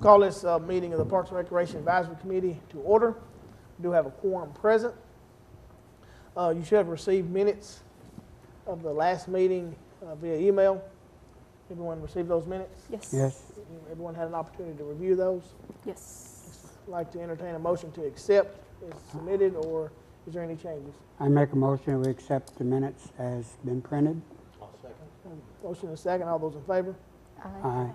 Call this meeting of the Parks and Recreation Advisory Committee to order. We do have a quorum present. You should have received minutes of the last meeting via email. Everyone received those minutes? Yes. Yes. Everyone had an opportunity to review those? Yes. I'd like to entertain a motion to accept as submitted, or is there any changes? I make a motion to accept the minutes as been printed. I'll second. Motion and a second. All those in favor? Aye.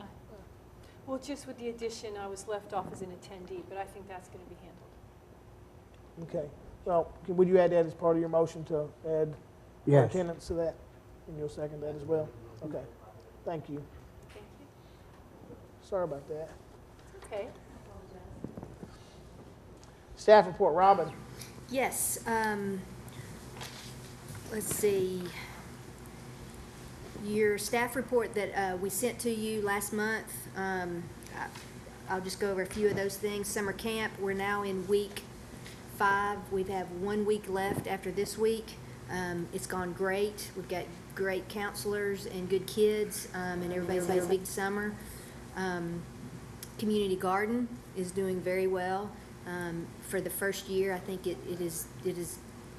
Well, just with the addition, I was left off as an attendee, but I think that's going to be handled. Okay. Well, would you add that as part of your motion to add Yes. attendance to that? And you'll second that as well? Okay. Thank you. Thank you. Sorry about that. Okay. Staff report, Robin. Yes, let's see. Your staff report that we sent to you last month, I'll just go over a few of those things. Summer camp, we're now in week 5. We have 1 week left after this week. It's gone great. We've got great counselors and good kids, and everybody's had a big summer. Community garden is doing very well. For the first year, I think it has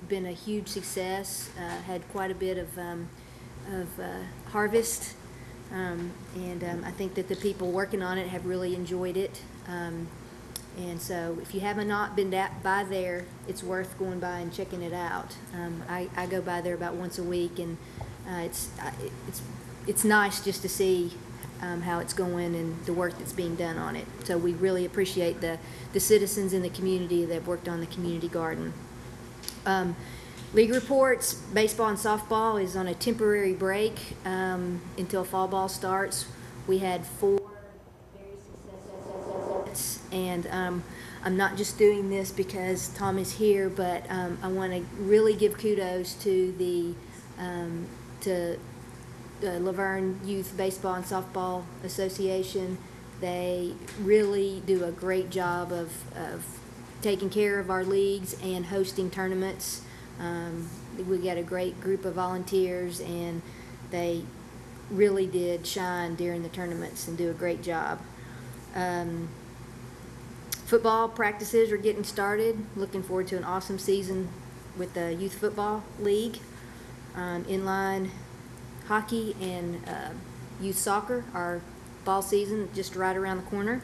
been a huge success. Had quite a bit of harvest, and I think that the people working on it have really enjoyed it. And so, if you haven't not been by there, it's worth going by and checking it out. I go by there about once a week, and it's nice just to see how it's going and the work that's being done on it. So we really appreciate the citizens in the community that have worked on the community garden. League reports, baseball and softball is on a temporary break until fall ball starts. We had 4 very successful sets, and I'm not just doing this because Tom is here, but I want to really give kudos to the Laverne Youth Baseball and Softball Association. They really do a great job of taking care of our leagues and hosting tournaments. We got a great group of volunteers, and they really did shine during the tournaments and do a great job. Football practices are getting started. Looking forward to an awesome season with the Youth Football League. Inline hockey and youth soccer, our fall season just right around the corner.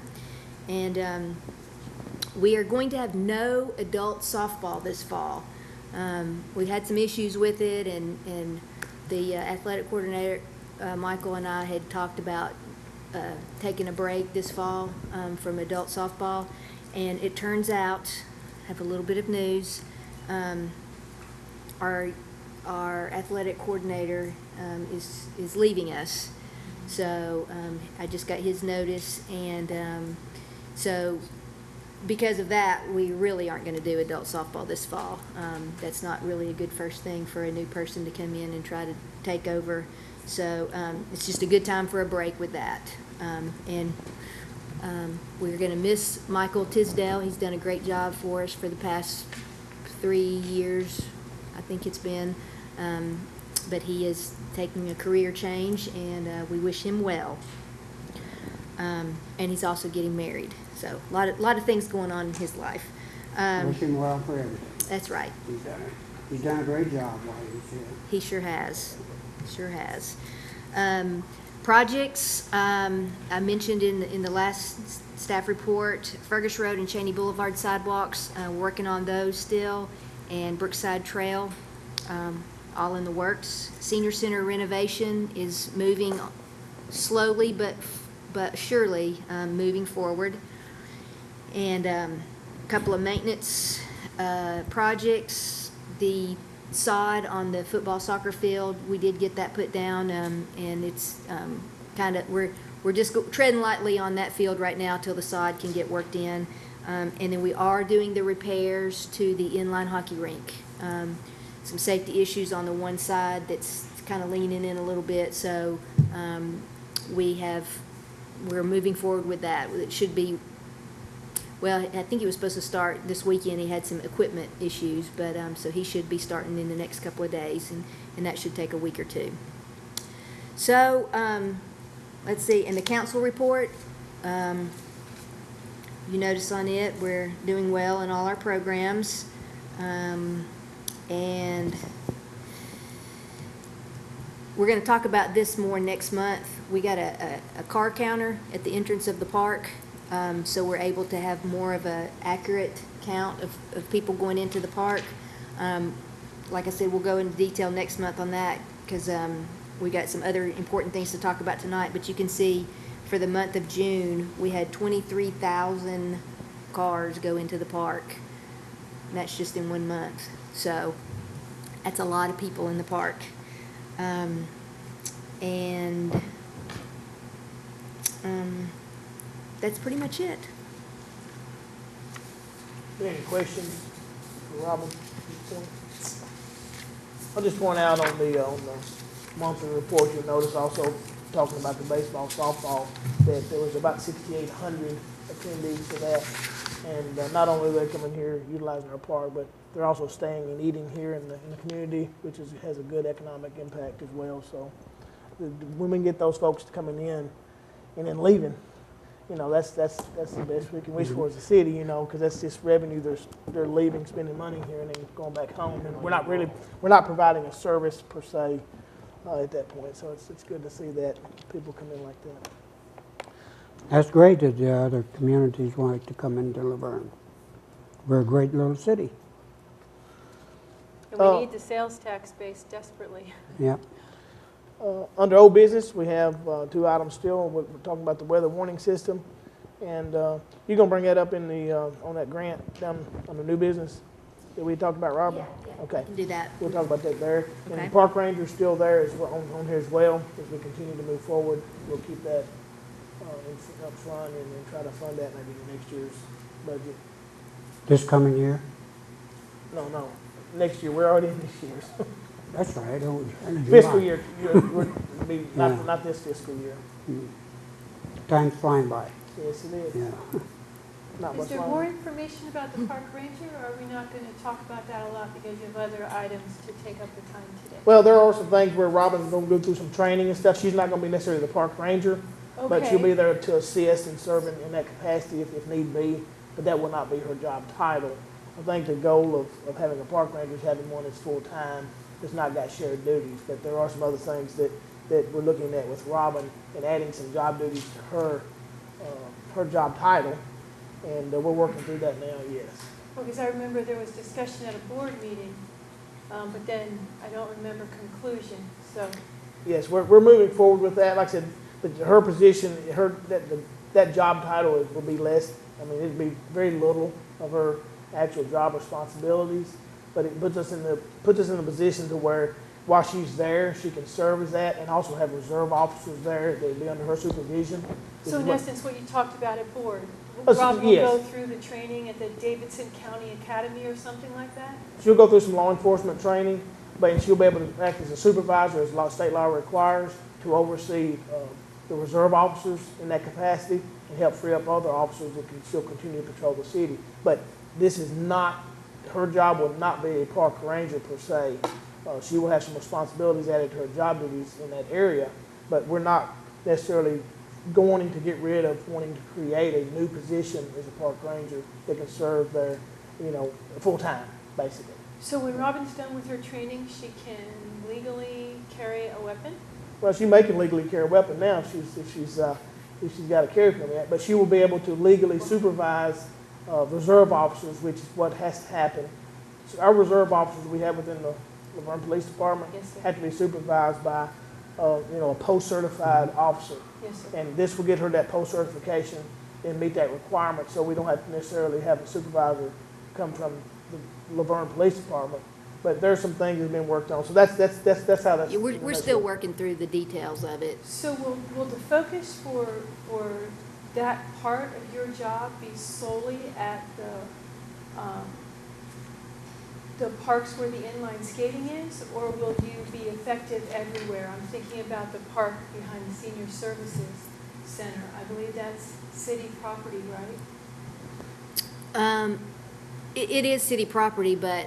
And we are going to have no adult softball this fall. We had some issues with it, and the athletic coordinator, Michael, and I had talked about taking a break this fall from adult softball. And it turns out, have a little bit of news, our athletic coordinator is leaving us. So I just got his notice, and so because of that, we really aren't going to do adult softball this fall. That's not really a good first thing for a new person to come in and try to take over. So it's just a good time for a break with that. And we're going to miss Michael Tisdale. He's done a great job for us for the past 3 years, I think it's been. But he is taking a career change, and we wish him well. And he's also getting married. So a lot of things going on in his life. Wish him well for everything. That's right. He's done a great job while he was here. He sure has. Sure has. Projects, I mentioned in the last staff report, Fergus Road and Cheney Boulevard sidewalks, working on those still, and Brookside Trail, all in the works. Senior Center renovation is moving slowly but surely, moving forward. And a couple of maintenance projects. The sod on the football soccer field, we did get that put down, and it's kind of, we're just treading lightly on that field right now till the sod can get worked in. And then we are doing the repairs to the inline hockey rink. Some safety issues on the one side that's kind of leaning in a little bit, so we're moving forward with that. It should be, well, I think he was supposed to start this weekend. He had some equipment issues, but so he should be starting in the next couple of days, and that should take a week or two. So let's see, in the council report, you notice on it, we're doing well in all our programs. And we're gonna talk about this more next month. We got a car counter at the entrance of the park, so we're able to have more of a accurate count of people going into the park. Like I said, we'll go into detail next month on that, because we got some other important things to talk about tonight. But you can see for the month of June, we had 23,000 cars go into the park. And that's just in 1 month. So that's a lot of people in the park. And that's pretty much it. Any questions for Robin? I'll just point out on the monthly report, you'll notice also talking about the baseball, softball, that there was about 6,800 attendees to that. And not only are they coming here utilizing our park, but they're also staying and eating here in the community, which has a good economic impact as well. So when we can get those folks coming in and then leaving, you know, that's the best we can wish for as a city, you know, because that's just revenue. They're leaving, spending money here, and then going back home. And we're not providing a service per se at that point. So it's good to see that people come in like that. That's great that the other communities want to come into Laverne. We're a great little city. And we need the sales tax base desperately. Yep. Under old business, we have 2 items still. We're talking about the weather warning system. And you're going to bring that up in the on that grant down on the new business that we talked about, Robin? Yeah. Okay. We can do that. We'll talk about that there. Okay. And the park ranger's still there as well, on here as well. As we continue to move forward, we'll keep that up front and then try to fund that maybe in next year's budget. This coming year? No. Next year. We're already in this year's. That's right. Fiscal year. Not this fiscal year. Time's flying by. Yes, it is. Yeah. Not Is much there longer. more information about the park ranger, or are we not going to talk about that a lot because you have other items to take up the time today? Well, there are some things where Robin's going to go through some training and stuff. She's not going to be necessarily the park ranger, but she'll be there to assist and serve in that capacity if need be. But that will not be her job title. I think the goal of having a park ranger is having one that's full-time, that's not got shared duties. But there are some other things that we're looking at with Robin and adding some job duties to her job title. And we're working through that now, yes. Well, because I remember there was discussion at a board meeting, but then I don't remember conclusion, so. Yes, we're moving forward with that. Like I said, her position, that job title will be less. I mean, it'd be very little of her actual job responsibilities, but it puts us in the position to where while she's there, she can serve as that, and also have reserve officers there that will be under her supervision. So in essence, what you talked about at board, Yes. Rob will go through the training at the Davidson County Academy or something like that? She'll go through some law enforcement training, but she'll be able to act as a supervisor, as state law requires, to oversee the reserve officers in that capacity and help free up other officers that can still continue to patrol the city. But this is not, her job will not be a park ranger per se. She will have some responsibilities added to her job duties in that area, but we're not necessarily going to get rid of wanting to create a new position as a park ranger that can serve there, full-time, basically. So when Robin's done with her training, she can legally carry a weapon? Well, she may can legally carry a weapon now if she's got a carry permit, but she will be able to legally supervise reserve officers, which is what has to happen. So our reserve officers we have within the Laverne Police Department have to be supervised by a post-certified officer. Yes, sir. And this will get her that post-certification and meet that requirement, so we don't have to necessarily have a supervisor come from the Laverne Police Department. But there's some things that have been worked on, so that's how that's. Yeah, we're still working through the details of it. So will the focus for that part of your job be solely at the parks where the inline skating is, or will you be effective everywhere? I'm thinking about the park behind the Senior Services Center. I believe that's city property, right? It is city property, but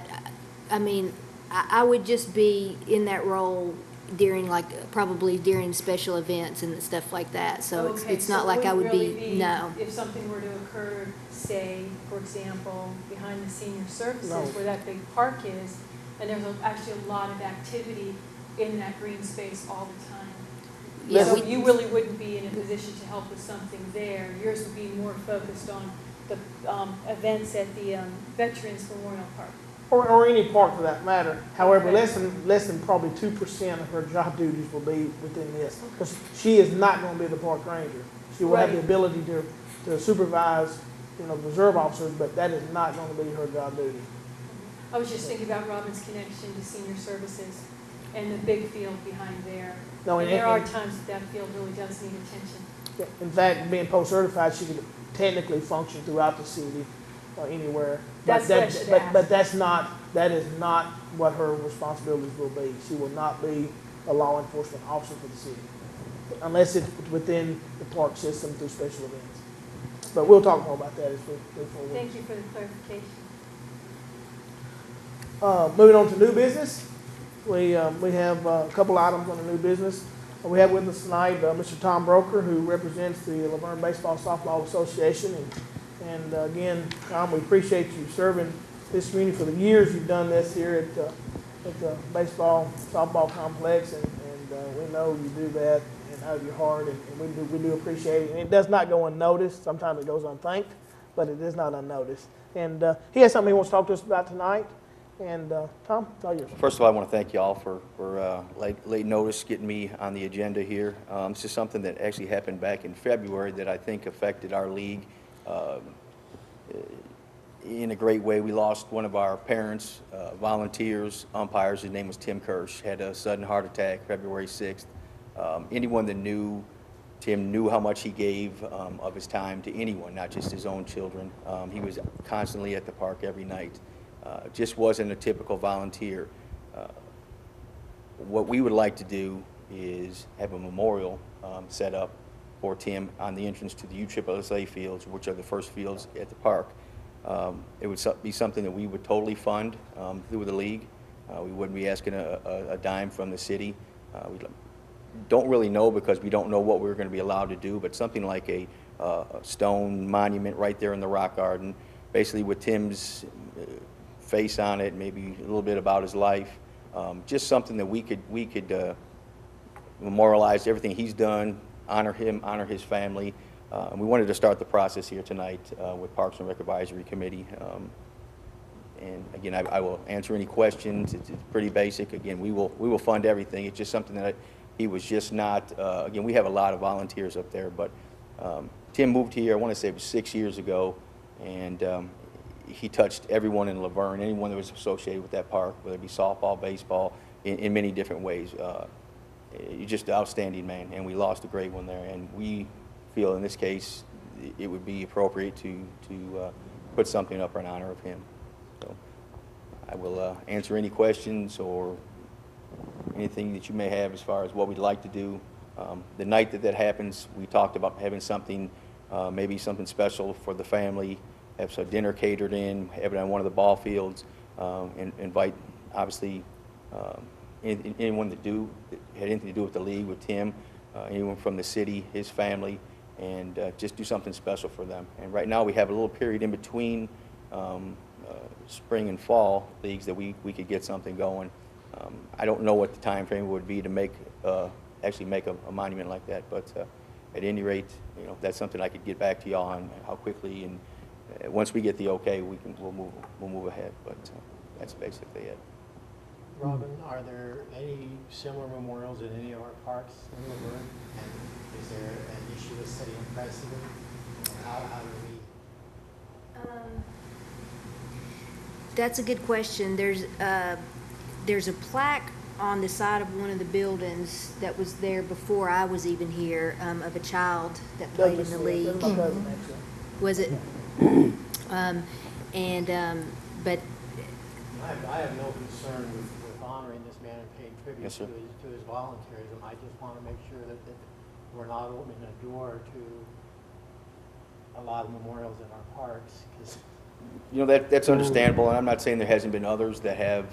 I mean, I would just be in that role during probably during special events and stuff like that. So Okay, it's not so like it I would wouldn't be, really no. If something were to occur, say, for example, behind the senior services No. where that big park is, and there's actually a lot of activity in that green space all the time. Yeah, So we- you really wouldn't be in a position to help with something there. Yours would be more focused on the events at the Veterans Memorial Park. Or any park for that matter. However, Okay. less than probably 2% of her job duties will be within this. Because she is not going to be the park ranger. She will have the Right. ability to supervise, reserve officers, but that is not going to be her job duty. I was just thinking about Robin's connection to senior services and the big field behind there. No, And and- there are and- times that field really does need attention. In fact, being post-certified, she could technically function throughout the city or anywhere. But That's what I should ask. But that is not what her responsibilities will be. She will not be a law enforcement officer for the city, unless it's within the park system through special events. But we'll talk more about that as we move forward. Thank you for the clarification. Moving on to new business, we have a couple items on the new business. We have with us tonight Mr. Tom Broker, who represents the Laverne Baseball Softball Association. And again, Tom, we appreciate you serving this community for the years you've done this here at the baseball softball complex, and we know you do that and out of your heart, and we do appreciate it. And it does not go unnoticed. Sometimes it goes unthanked, but it is not unnoticed. And he has something he wants to talk to us about tonight. And Tom, it's all yours. First of all, I want to thank you all for late notice getting me on the agenda here. This is something that actually happened back in February that I think affected our league in a great way. We lost one of our parents, volunteers, umpires. His name was Tim Kirsch. Had a sudden heart attack February 6th. Anyone that knew Tim knew how much he gave of his time to anyone, not just his own children. He was constantly at the park every night. Just wasn't a typical volunteer. What we would like to do is have a memorial set up for Tim on the entrance to the USSSA fields, which are the first fields at the park. It would be something that we would totally fund through the league. We wouldn't be asking a dime from the city. We don't really know because we don't know what we're going to be allowed to do, but something like a stone monument right there in the rock garden, basically with Tim's face on it, maybe a little bit about his life, just something that we could memorialize everything he's done, honor him, honor his family. And we wanted to start the process here tonight with Parks and Rec Advisory Committee. And again, I will answer any questions. It's pretty basic. Again, we will fund everything. It's just something that he was just not. Again, we have a lot of volunteers up there, but Tim moved here. I want to say it was 6 years ago, and he touched everyone in Laverne, anyone that was associated with that park, whether it be softball, baseball, in many different ways. You're just an outstanding man, and we lost a great one there. And we feel in this case it would be appropriate to put something up in honor of him. So I will answer any questions or anything that you may have as far as what we'd like to do. The night that happens, we talked about having something, maybe something special for the family, have some dinner catered in, have it on one of the ball fields, and invite, obviously, anyone that had anything to do with the league, with Tim, anyone from the city, his family, and just do something special for them. And right now we have a little period in between spring and fall leagues that we could get something going. I don't know what the time frame would be to actually make a monument like that, but at any rate, that's something I could get back to you on how quickly, and once we get the okay, we'll move ahead. But that's basically it. Robin, are there any similar memorials in any of our parks in Laverne? And is there an issue with setting precedent? How do we? That's a good question. There's a plaque on the side of one of the buildings that was there before I was even here, of a child that played in the league. That's my cousin, actually. Was it? But I have no concern with honoring this man and paying tribute Yes, sir. to his volunteerism. I just want to make sure that we're not opening a door to a lot of memorials in our parks. 'Cause That's understandable, and I'm not saying there hasn't been others that have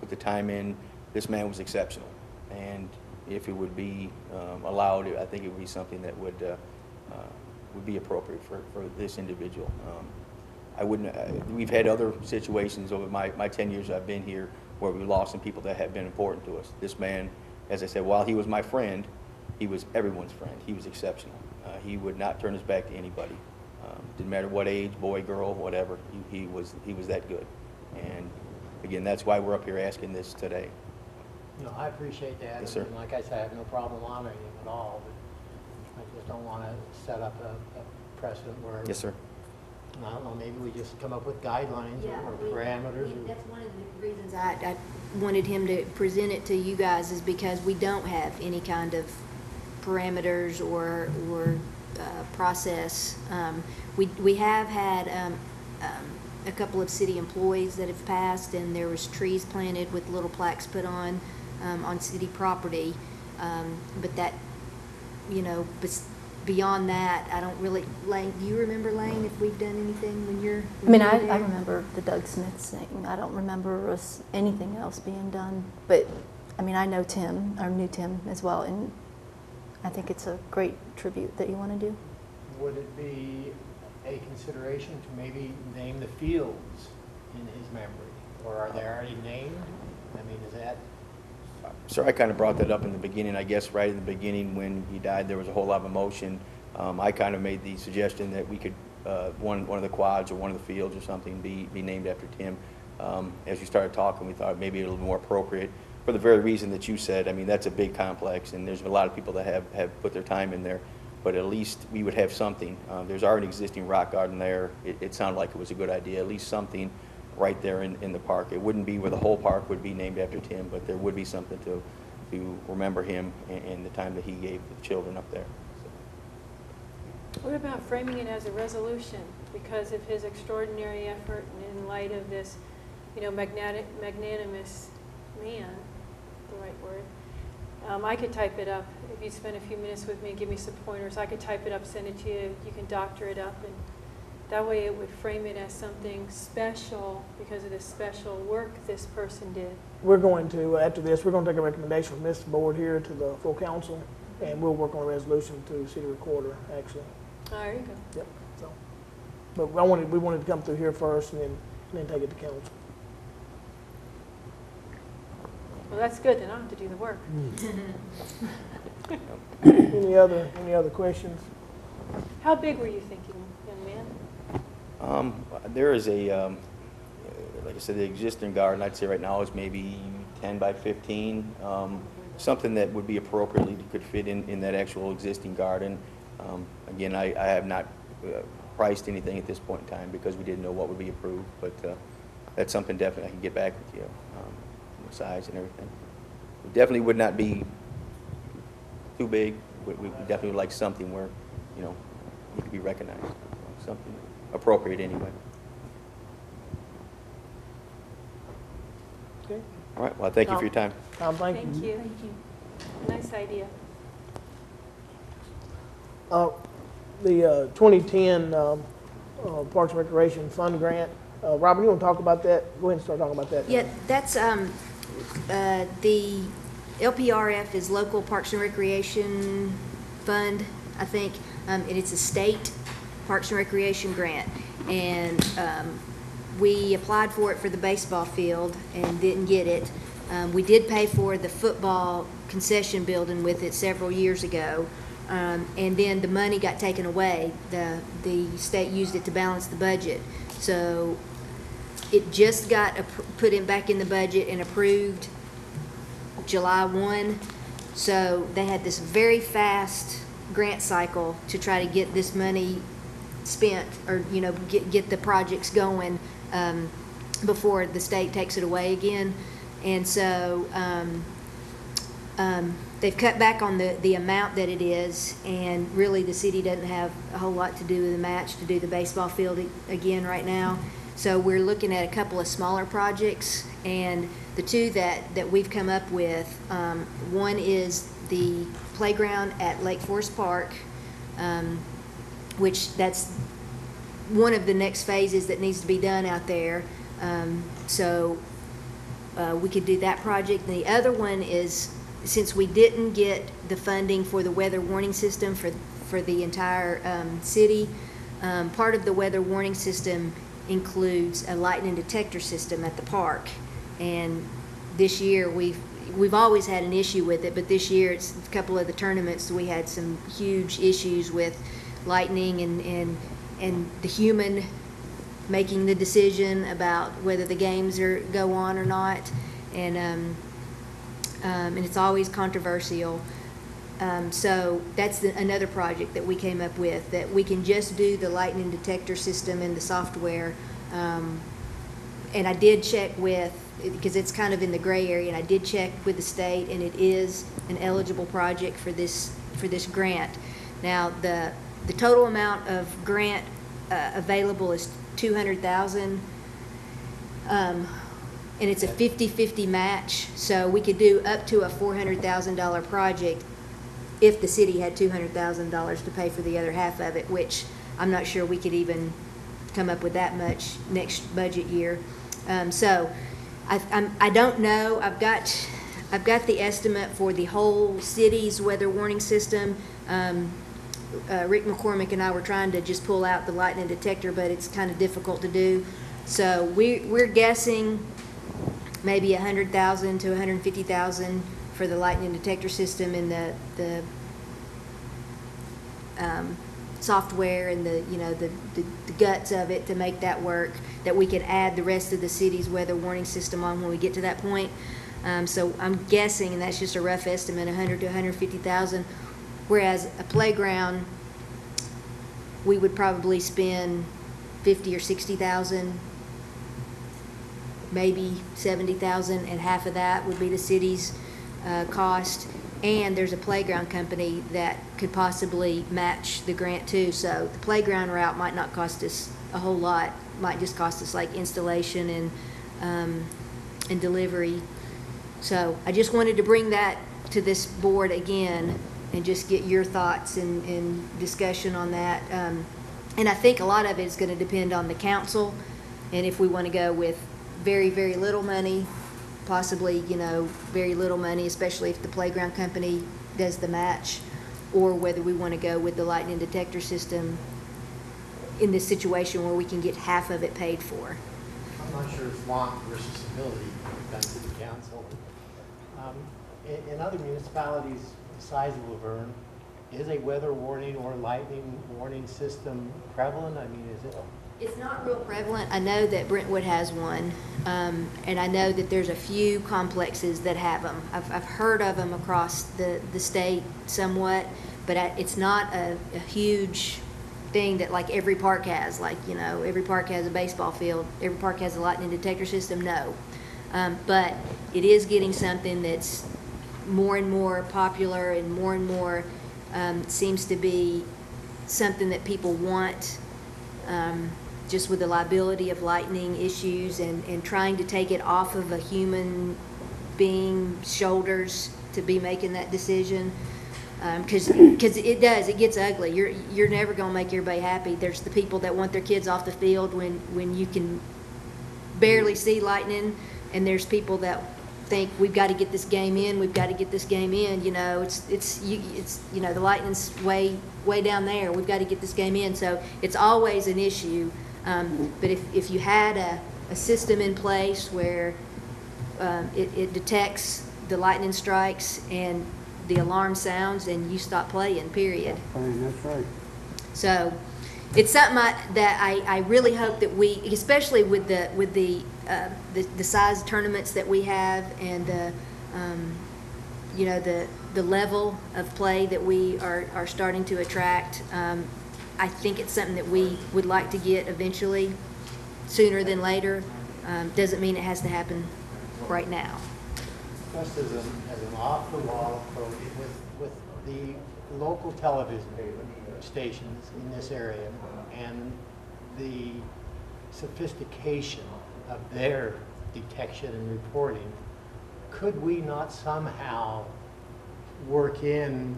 put the time in. This man was exceptional. And if it would be allowed, I think it would be something that would be appropriate for this individual. I wouldn't, we've had other situations over my 10 years I've been here where we lost some people that have been important to us. This man, as I said, while he was my friend, he was everyone's friend. He was exceptional. He would not turn his back to anybody. Didn't matter what age, boy, girl, whatever, he was that good. And again, that's why we're up here asking this today. No, I appreciate that. Yes, sir. And like I said, I have no problem honoring him at all, but I just don't want to set up a precedent where. Yes, sir. I don't know, maybe we just come up with guidelines or parameters. That's one of the reasons I wanted him to present it to you guys, is because we don't have any kind of parameters or process. We have had a couple of city employees that have passed, and there was trees planted with little plaques put on city property. But that, but beyond that, I don't really. Lane, do you remember, Lane, if we've done anything when you're? I mean, you were I there? remember the Doug Smith thing. I don't remember anything else being done. But, I mean, I know Tim, or knew Tim as well, and I think it's a great tribute that you want to do. Would it be a consideration to maybe name the fields in his memory? Or are they already named? I mean, is that? Sir, I kind of brought that up in the beginning. I guess right in the beginning when he died, there was a whole lot of emotion. I kind of made the suggestion that we could, one of the quads or one of the fields or something be named after Tim. As we started talking, we thought maybe a little more appropriate for the very reason that you said. I mean, that's a big complex, and there's a lot of people that have put their time in there. But at least we would have something. There's already an existing rock garden there. It sounded like it was a good idea, at least something right there in the park. It wouldn't be where the whole park would be named after Tim, but there would be something to remember him and the time that he gave the children up there. So. What about framing it as a resolution? Because of his extraordinary effort and in light of this, magnanimous man, the right word, I could type it up. If you spend a few minutes with me and give me some pointers, I could type it up, send it to you. You can doctor it up, and that way it would frame it as something special because of the special work this person did. We're going to, after this, we're going to take a recommendation from this board here to the full council, and we'll work on a resolution to the city recorder, actually. Oh, there you go. Yep. So, but we wanted to come through here first and then take it to council. Well, that's good, then I don't have to do the work. Any other questions? How big were you thinking, young man? There is a, like I said, the existing garden, I'd say right now is maybe 10 by 15. Something that would be appropriately could fit in that actual existing garden. Again, I have not priced anything at this point in time because we didn't know what would be approved, but that's something definitely I can get back with you, the size and everything. It definitely would not be too big. We definitely would like something where, it could be recognized, something appropriate anyway. Okay. All right, well, thank you for your time. Tom, thank you. Thank you. Nice idea. The 2010 Parks and Recreation Fund Grant. Robin, you want to talk about that? Go ahead and start talking about that. Yeah, that's, the LPRF is Local Parks and Recreation Fund, I think, and it's a state Parks and Recreation grant. And we applied for it for the baseball field and didn't get it. We did pay for the football concession building with it several years ago. And then the money got taken away. The state used it to balance the budget. So it just got put back in the budget and approved July 1. So they had this very fast grant cycle to try to get this money spent, or get the projects going before the state takes it away again. And so they've cut back on the amount that it is, and really the city doesn't have a whole lot to do with the match to do the baseball field again right now. So we're looking at a couple of smaller projects, and the two that we've come up with, one is the playground at Lake Forest Park, which that's one of the next phases that needs to be done out there. So we could do that project. And the other one is since we didn't get the funding for the weather warning system for the entire city, part of the weather warning system includes a lightning detector system at the park. And this year, we've always had an issue with it, but this year, it's a couple of the tournaments, we had some huge issues with lightning and the human making the decision about whether the games go on or not. And it's always controversial. So that's another project that we came up with, that we can just do the lightning detector system and the software. And I did check with, because it's kind of in the gray area, and I did check with the state, and it is an eligible project for this grant. Now, the total amount of grant available is $200,000. And it's a 50-50 match, so we could do up to a $400,000 project if the city had $200,000 to pay for the other half of it, which I'm not sure we could even come up with that much next budget year. So I don't know. I've got the estimate for the whole city's weather warning system. Rick McCormick and I were trying to just pull out the lightning detector, but it's kind of difficult to do. So we're guessing maybe $100,000 to $150,000 for the lightning detector system and the software and the guts of it to make that work, that we could add the rest of the city's weather warning system on when we get to that point. So I'm guessing, and that's just a rough estimate, $100,000 to $150,000, whereas a playground, we would probably spend $50,000 or $60,000, maybe $70,000, and half of that would be the city's cost. And there's a playground company that could possibly match the grant too. So the playground route might not cost us a whole lot. Might just cost us like installation and delivery. So I just wanted to bring that to this board again and just get your thoughts and discussion on that. And I think a lot of it is going to depend on the council, and if we want to go with very, very little money, possibly, very little money, especially if the playground company does the match, or whether we want to go with the lightning detector system in this situation where we can get half of it paid for. I'm not sure it's want versus ability when it comes to the council. In other municipalities the size of Laverne, is a weather warning or lightning warning system prevalent? I mean, is it? It's not real prevalent. I know that Brentwood has one, and I know that there's a few complexes that have them. I've heard of them across the state somewhat, but it's not a huge thing that like every park has. Like, every park has a baseball field, every park has a lightning detector system. No. But it is getting something that's more and more popular and more seems to be something that people want. Just with the liability of lightning issues and trying to take it off of a human being's shoulders to be making that decision. Because it gets ugly. You're never going to make everybody happy. There's the people that want their kids off the field when you can barely see lightning, and there's people that think we've got to get this game in. It's the lightning's way down there. We've got to get this game in. So it's always an issue. But if you had a system in place where it detects the lightning strikes and the alarm sounds and you stop playing, period. That's right. So it's something that I really hope that we, especially with the size tournaments that we have and the level of play that we are starting to attract. I think it's something that we would like to get eventually, sooner than later. Doesn't mean it has to happen right now. Just as an off-the-wall approach, with the local television stations in this area and the sophistication of their detection and reporting, could we not somehow work in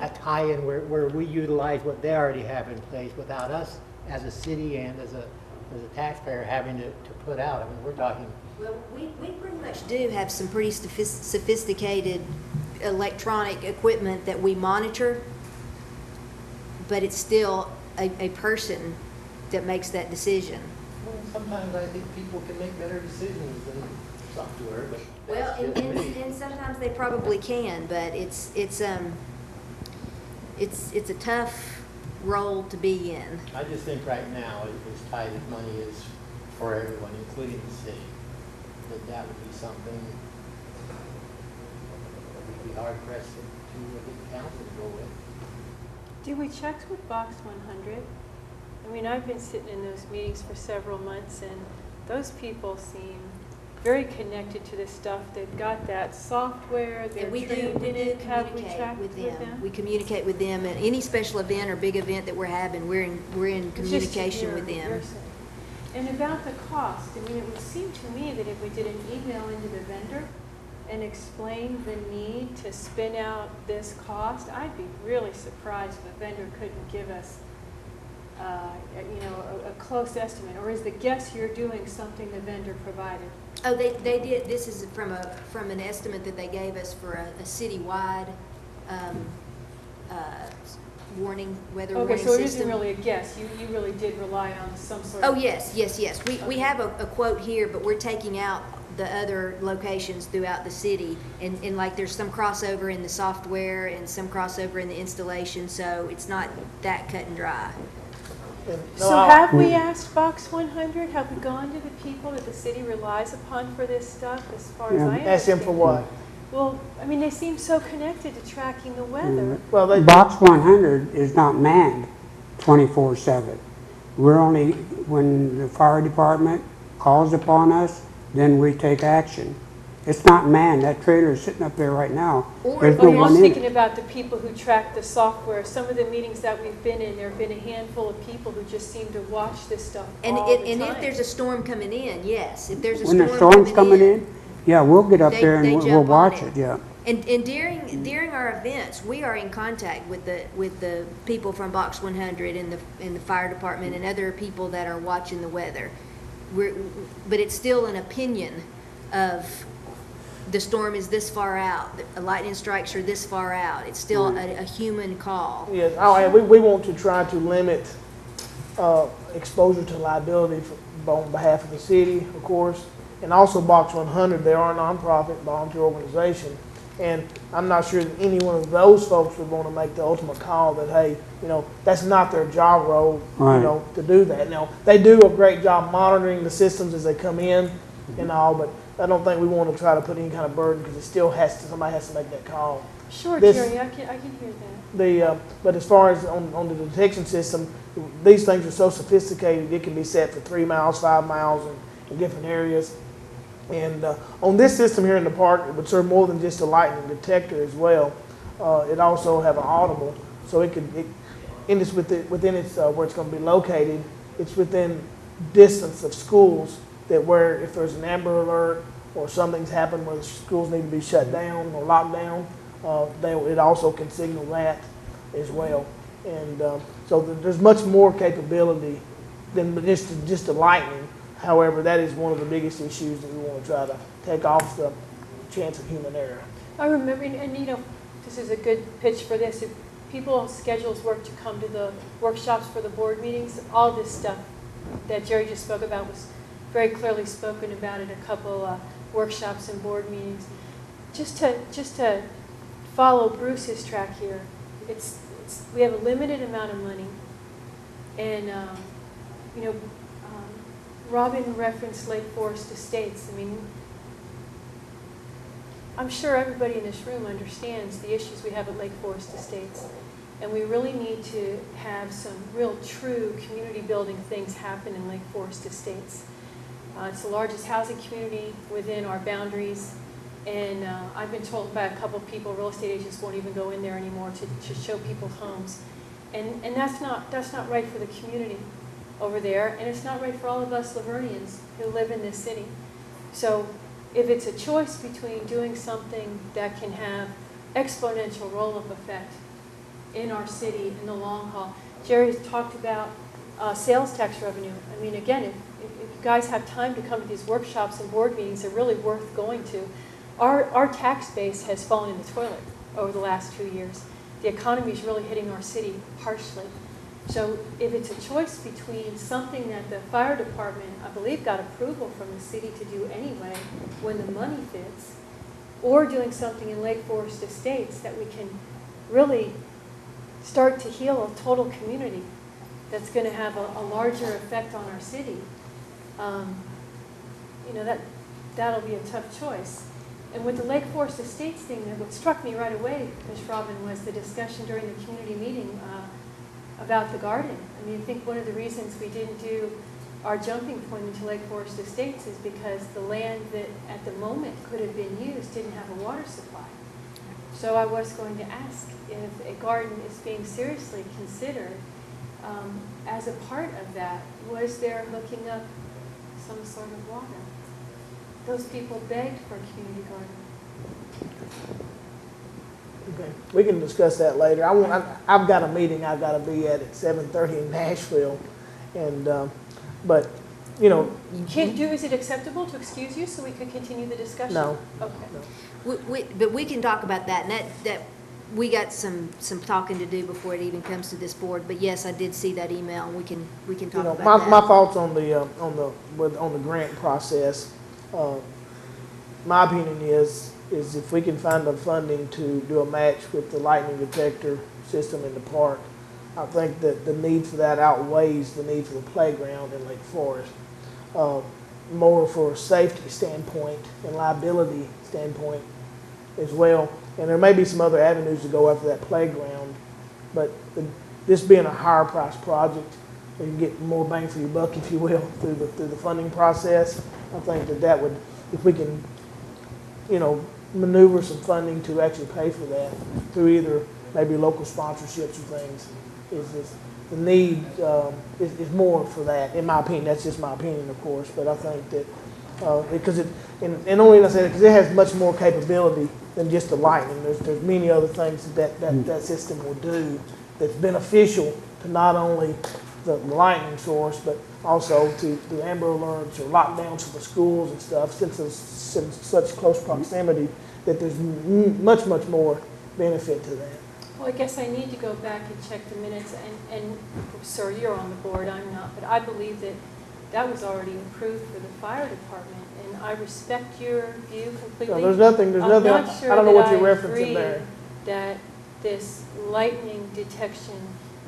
a tie-in where we utilize what they already have in place without us as a city and as a as a taxpayer having to put out. I mean, we're talking, Well, we pretty much do have some pretty sophisticated electronic equipment that we monitor, but it's still a person that makes that decision. well, sometimes I think people can make better decisions than software, but Well, that's just me. and sometimes they probably can, but it's a tough role to be in. I just think right now, as tight as money is for everyone, including the city, that would be something we'd be hard pressed to get council to go with. Do we check with Box 100? I mean, I've been sitting in those meetings for several months, and those people seem very connected to this stuff. They've got that software, they're And we trained in it. Have we communicate checked with with them. them? We communicate with them at any special event or big event that we're having. We're in Just to communication hear with what them. you're saying. And about the cost, I mean, it would seem to me that if we did an email into the vendor and explained the need to spin out this cost, I'd be really surprised if a vendor couldn't give us, a close estimate. Or is the guess you're doing something the vendor provided? Oh, they did. This is from an estimate that they gave us for a citywide weather warning Okay, so it isn't system. really a guess. You really did rely on some sort of. Oh, yes. We have a quote here, but we're taking out the other locations throughout the city. And like there's some crossover in the software and some crossover in the installation, so it's not that cut and dry. And, So no, have we asked Box 100? Have we gone to the people that the city relies upon for this stuff, as far as I understand? ask them for what? Well, I mean, they seem so connected to tracking the weather. Well, they, Box 100 is not manned 24/7. We're only, when the fire department calls upon us, then we take action. It's not manned. That trailer is sitting up there right now. Or- There's Oh, no you're one just in it. thinking about the people who track the software. Some of the meetings that we've been in, there have been a handful of people who just seem to watch this stuff And all the and time. if there's a storm coming in, yes, if there's a When storm the storm's coming in, yeah, we'll get up They- there and they we'll jump on watch it. it, yeah. And during our events, we are in contact with the people from Box 100 and the fire department and other people that are watching the weather. But it's still an opinion of the storm is this far out, the lightning strikes are this far out. It's still a human call. yes, and we want to try to limit exposure to liability on behalf of the city, of course, and also Box 100. They are a nonprofit volunteer organization, and I'm not sure that any one of those folks would want to make the ultimate call that, hey, that's not their job role, Right. to do that. Now, they do a great job monitoring the systems as they come in and all, but I don't think we want to try to put any kind of burden because it still somebody has to make that call. Sure, this- Jerry, I can hear that. But as far as on the detection system, these things are so sophisticated, it can be set for 3 miles, 5 miles in different areas. And on this system here in the park, it would serve more than just a lightning detector as well. It also have an audible, so within its where it's going to be located, it's within distance of schools that where if there's an Amber Alert or something's happened where the schools need to be shut down or locked down, it also can signal that as well. And so there's much more capability than just the lightning. However, that is one of the biggest issues that we want to try to take off the chance of human error. I remember, and this is a good pitch for this. If people's schedules work to come to the workshops for the board meetings, all this stuff that Jerry just spoke about was very clearly spoken about at a couple workshops and board meetings. Just to follow Bruce's track here, we have a limited amount of money, and Robin referenced Lake Forest Estates. I mean, I'm sure everybody in this room understands the issues we have at Lake Forest Estates, and we really need to have some real true community building things happen in Lake Forest Estates. It's the largest housing community within our boundaries, and I've been told by a couple of people, real estate agents won't even go in there anymore to show people homes, and that's not right for the community over there, and it's not right for all of us Lavernians who live in this city. So if it's a choice between doing something that can have exponential roll-up effect in our city in the long haul, Jerry's talked about sales tax revenue. I mean, again, if you guys have time to come to these workshops and board meetings, they're really worth going to. Our tax base has fallen in the toilet over the last 2 years. The economy is really hitting our city harshly. So if it's a choice between something that the fire department, I believe, got approval from the city to do anyway when the money fits, or doing something in Lake Forest Estates that we can really start to heal a total community that's going to have a larger effect on our city, that'll be a tough choice. And with the Lake Forest Estates thing, what struck me right away, Ms. Robin, was the discussion during the community meeting about the garden. I mean, I think one of the reasons we didn't do our jumping point into Lake Forest Estates is because the land that at the moment could have been used didn't have a water supply. So I was going to ask if a garden is being seriously considered as a part of that. Was there hooking up some sort of water? Those people begged for a community garden. Okay, we can discuss that later. I've got a meeting I've got to be at 7:30 in Nashville, and but you know. Is it acceptable to excuse you so we could continue the discussion? No. Okay. No. But we can talk about that, and that we got some talking to do before it even comes to this board. But yes, I did see that email, and we can talk about that. My thoughts on the grant process. My opinion is if we can find the funding to do a match with the lightning detector system in the park, I think that the need for that outweighs the need for the playground in Lake Forest. More for a safety standpoint and liability standpoint as well. And there may be some other avenues to go after that playground, but this being a higher price project, you can get more bang for your buck, if you will, through the funding process. I think that would, if we can, maneuver some funding to actually pay for that through either maybe local sponsorships or things, is the need is more for that, in my opinion. That's just my opinion, of course, but I think that because and only reason I say that because it has much more capability than just the lightning. There's many other things that system will do that's beneficial to not only the lightning source, but also to the Amber Alerts or lockdowns for the schools and stuff, since it's in such close proximity, that there's much more benefit to that. Well, I guess I need to go back and check the minutes, and sir, you're on the board, I'm not, but I believe that was already approved for the fire department, and I respect your view completely. No, there's nothing, I'm not sure I don't know what you're that I referencing agree there. that this lightning detection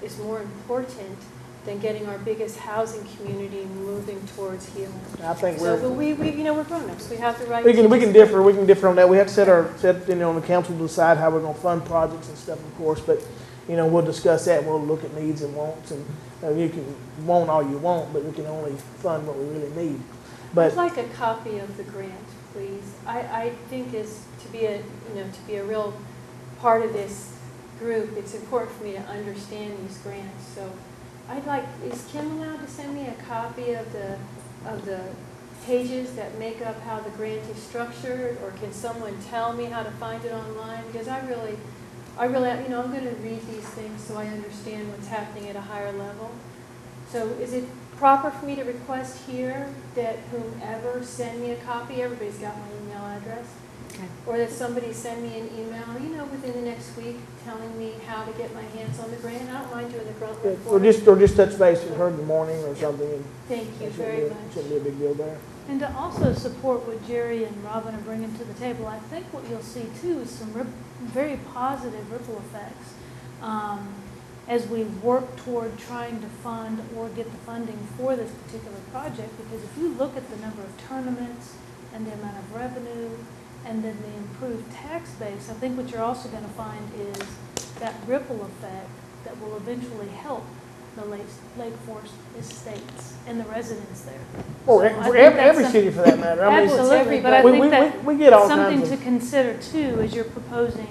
is more important than getting our biggest housing community moving towards healing. I think So, but we're grown-ups, we have the right we to can differ on that. We have to set on the council to decide how we're going to fund projects and stuff, of course, but we'll discuss that. We'll look at needs and wants, and you can want all you want, but we can only fund what we really need. But I'd like a copy of the grant, please. I think to be a real part of this group, it's important for me to understand these grants. So is Kim allowed to send me a copy of the pages that make up how the grant is structured, or can someone tell me how to find it online? Because I really, I'm going to read these things so I understand what's happening at a higher level. So is it proper for me to request here that whomever send me a copy, everybody's got my email address, Okay. or that somebody send me an email, within the next week, telling me how to get my hands on the grant? I don't mind doing the grant or just touch base with her in the morning or something. And Thank you very much. Shouldn't be a big deal there. And to also support what Jerry and Robin are bringing to the table, I think what you'll see too is some very positive ripple effects as we work toward trying to fund or get the funding for this particular project. Because if you look at the number of tournaments and the amount of revenue and then the improved tax base, I think what you're also going to find is that ripple effect that will eventually help the Lake Forest Estates and the residents there. Or So I for think that's every city for that matter. I mean, Absolutely, but I we- think we- that we get all something kinds to of- consider too as you're proposing,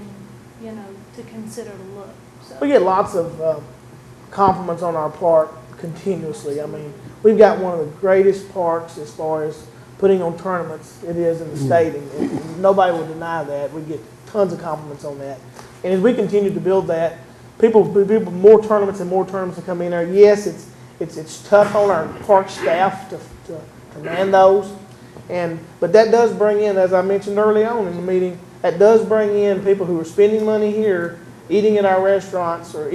to consider to look. So We get lots of compliments on our park continuously. I mean, we've got one of the greatest parks as far as putting on tournaments it is in the state, and nobody will deny that. We get tons of compliments on that. And as we continue to build that, people more tournaments and more tournaments to come in there. Yes, it's tough on our park staff to man those. But that does bring in, as I mentioned early on in the meeting, that does bring in people who are spending money here, eating in our restaurants, or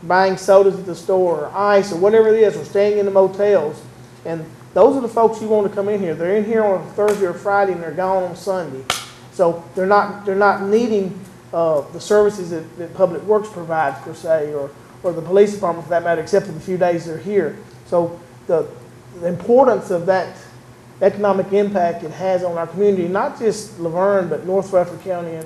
buying sodas at the store, or ice, or whatever it is, or staying in the motels. And those are the folks you want to come in here. They're in here on a Thursday or Friday, and they're gone on Sunday. So they're not needing the services that Public Works provides, per se, or the police department for that matter, except for the few days they're here. So the importance of that economic impact it has on our community, not just Laverne, but North Rutherford County, in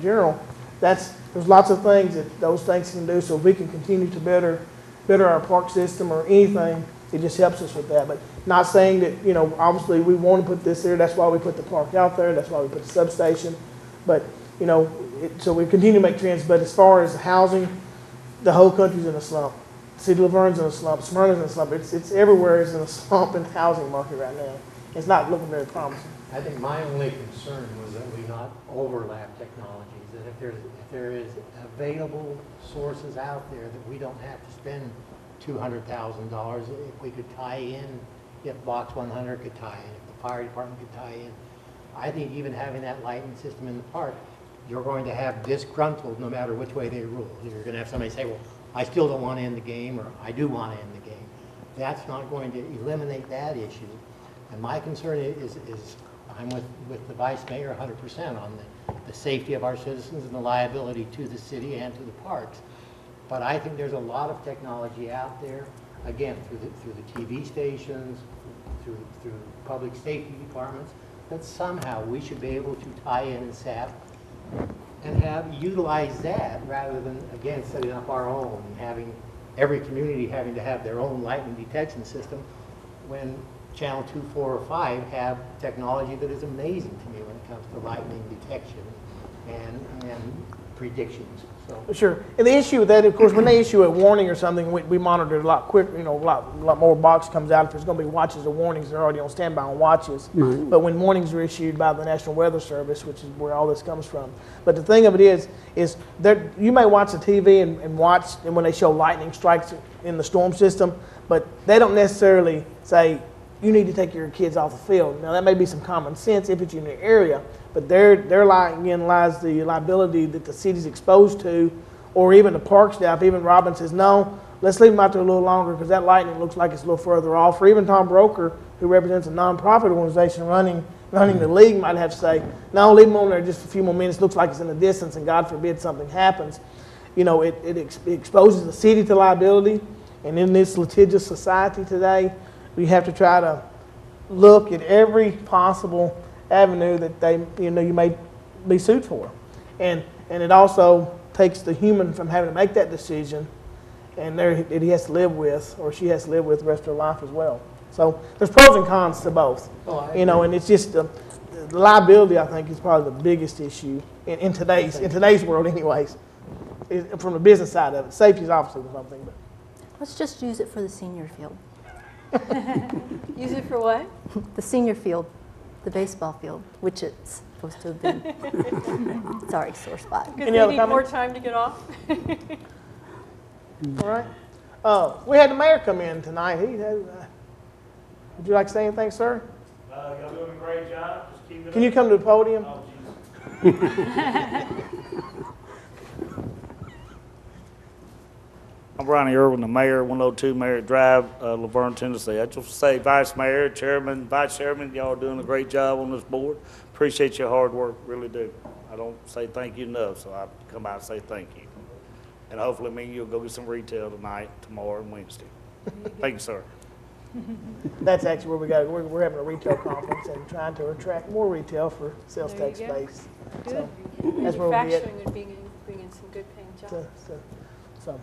general. There's lots of things that those things can do, so if we can continue to better our park system or anything, it just helps us with that. But not saying that, obviously we want to put this there, that's why we put the park out there, that's why we put the substation. But, so we continue to make trends, but as far as housing, the whole country's in a slump. City of Laverne's in a slump, Smyrna's in a slump. It's everywhere is in a slump in the housing market right now. It's not looking very promising. I think my only concern was that we not overlap technologies, that if there is available sources out there that we don't have to spend $200,000, if we could tie in, if Box 100 could tie in, if the fire department could tie in. I think even having that lighting system in the park, you're going to have disgruntled no matter which way they rule. You're going to have somebody say, well, I still don't want to end the game, or I do want to end the game. That's not going to eliminate that issue. And my concern is I'm with the Vice Mayor 100% on the safety of our citizens and the liability to the city and to the parks. But I think there's a lot of technology out there, again, through the TV stations, through public safety departments, that somehow we should be able to tie in and SAP and utilize that rather than, again, setting up our own and having every community having to have their own lightning detection system when Channel 2, 4, or 5 have technology that is amazing to me when it comes to lightning detection and predictions. So. Sure. And the issue with that, of course, when they issue a warning or something, we monitor it a lot quicker. A lot more box comes out. If there's going to be watches or warnings, they're already on standby on watches. Right. But when warnings are issued by the National Weather Service, which is where all this comes from. But the thing of it is you may watch the TV and watch and when they show lightning strikes in the storm system, but they don't necessarily say you need to take your kids off the field. Now that may be some common sense if it's in your area. But there lies the liability that the city's exposed to, or even the park staff. Even Robin says, no, let's leave them out there a little longer because that lightning looks like it's a little further off. Or even Tom Broker, who represents a nonprofit organization running the league, might have to say, no, leave them on there just a few more minutes. Looks like it's in the distance, and God forbid something happens. It exposes the city to liability. And in this litigious society today, we have to try to look at every possible avenue that you may be sued for, and it also takes the human from having to make that decision, and that he has to live with, or she has to live with the rest of her life as well. So there's pros and cons to both, and it's just the liability. I think is probably the biggest issue in today's world, anyways. From the business side of it, safety is obviously something, but Let's just use it for the senior field. Use it for what? The senior field, the baseball field, which it's supposed to have been. Sorry, sore spot. Because they need more time to get off. All right. We had the mayor come in tonight. Would you like to say anything, sir? Y'all doing a great job. Just keep it Can you come to the podium? Oh, Jesus. I'm Ronnie Irwin, the mayor, 102 Merritt Drive, Laverne, Tennessee. I just say vice mayor, chairman, vice chairman, y'all are doing a great job on this board. Appreciate your hard work, really do. I don't say thank you enough, so I come out and say thank you. And hopefully me and you'll go get some retail tonight, tomorrow, and Wednesday. Thank you, sir. That's actually where we got. We're having a retail conference and trying to attract more retail for sales There you tax go. space. Good. So that's where we'll be at. Manufacturing would bring in some good paying jobs. So,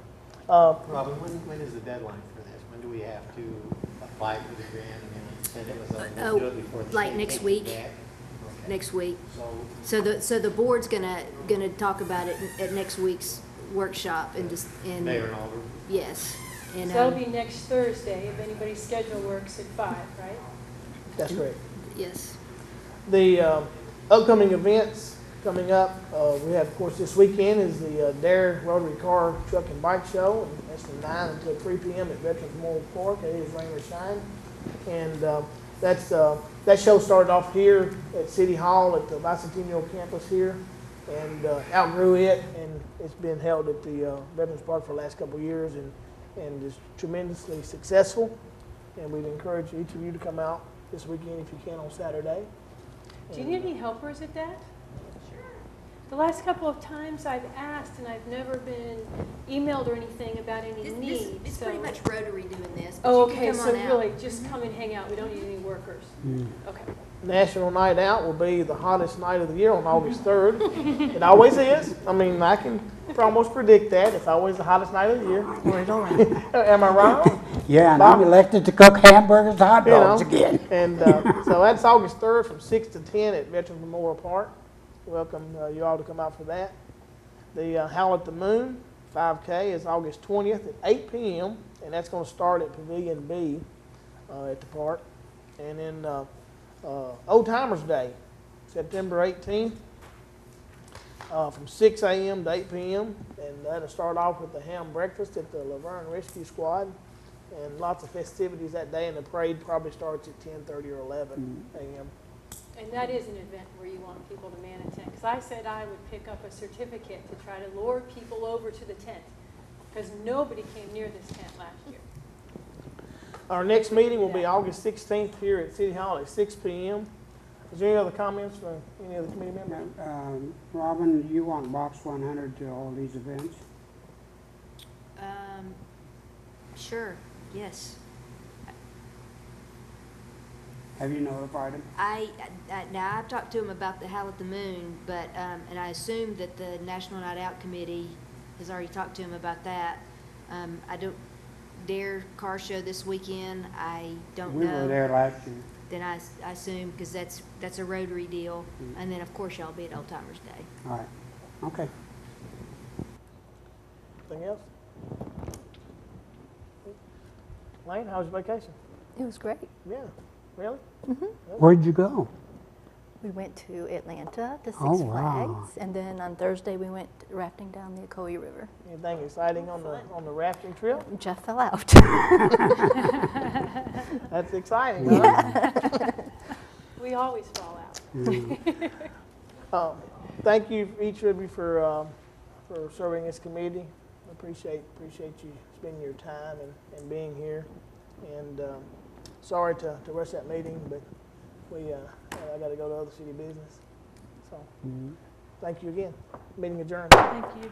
Robin, when is the deadline for this? When do we have to apply for the grant? And then you said it was we'll do it before the like state next takes it week. back? Okay. Next week. So So the board's gonna talk about it at next week's workshop and Mayor and Alder. yes. And, So that'll be next Thursday, if anybody's schedule works at 5, right? that's correct. yes. The upcoming events coming up. We have, of course, this weekend is the Dare Rotary Car Truck and Bike Show, and that's from 9 until 3 p.m. at Veterans Memorial Park. It is rain or shine, and that show started off here at City Hall at the Bicentennial campus here, and outgrew it, and it's been held at the Veterans Park for the last couple of years, and is tremendously successful. And we'd encourage each of you to come out this weekend if you can on Saturday. Do you need any helpers at that? The last couple of times I've asked, and I've never been emailed or anything about any needs. It's so. pretty much Rotary doing this. But Oh, you can okay, come so on out. really, just come and hang out. We don't need any workers. Okay. National Night Out will be the hottest night of the year on August 3rd. It always is. I mean, I can almost predict that. It's always the hottest night of the year. Am I wrong? Yeah, and Bob? I'm elected to cook hamburgers and hot You dogs know, again. And so that's August 3rd from 6 to 10 at Veterans Memorial Park. Welcome you all to come out for that. The Howl at the Moon 5K is August 20th at 8 p.m. and that's going to start at Pavilion B at the park. And then Old Timers Day, September 18th, from 6 a.m. to 8 p.m. And that'll start off with the ham breakfast at the Lamar Rescue Squad, and lots of festivities that day. And the parade probably starts at 10:30 or 11 a.m. And that is an event where you want people to man a tent. Because I said I would pick up a certificate to try to lure people over to the tent. Because nobody came near this tent last year. Our next meeting will be August 16th here at City Hall at 6 p.m. Is there any other comments from any other committee members? Robin, you want Box 100 to all these events? Sure, yes. Have you notified them? Now, I've talked to him about the Howl at the Moon, but, and I assume that the National Night Out Committee has already talked to him about that. I don't, their car show this weekend, I don't know. We were there last year. Then I assume, because that's a Rotary deal, and then, of course, y'all be at Old Timers Day. All right, okay. Anything else? Lane, how was your vacation? It was great. Yeah, really? Where'd you go? We went to Atlanta to Six Oh, wow. Flags, and then on Thursday we went rafting down the Ocoee River. Anything exciting on the rafting trip? Jeff fell out. That's exciting, huh? We always fall out. Thank you, each of you, for serving this committee. I appreciate you spending your time and being here. And sorry to rush that meeting, but I got to go to other city business. So, thank you again. Meeting adjourned. Thank you.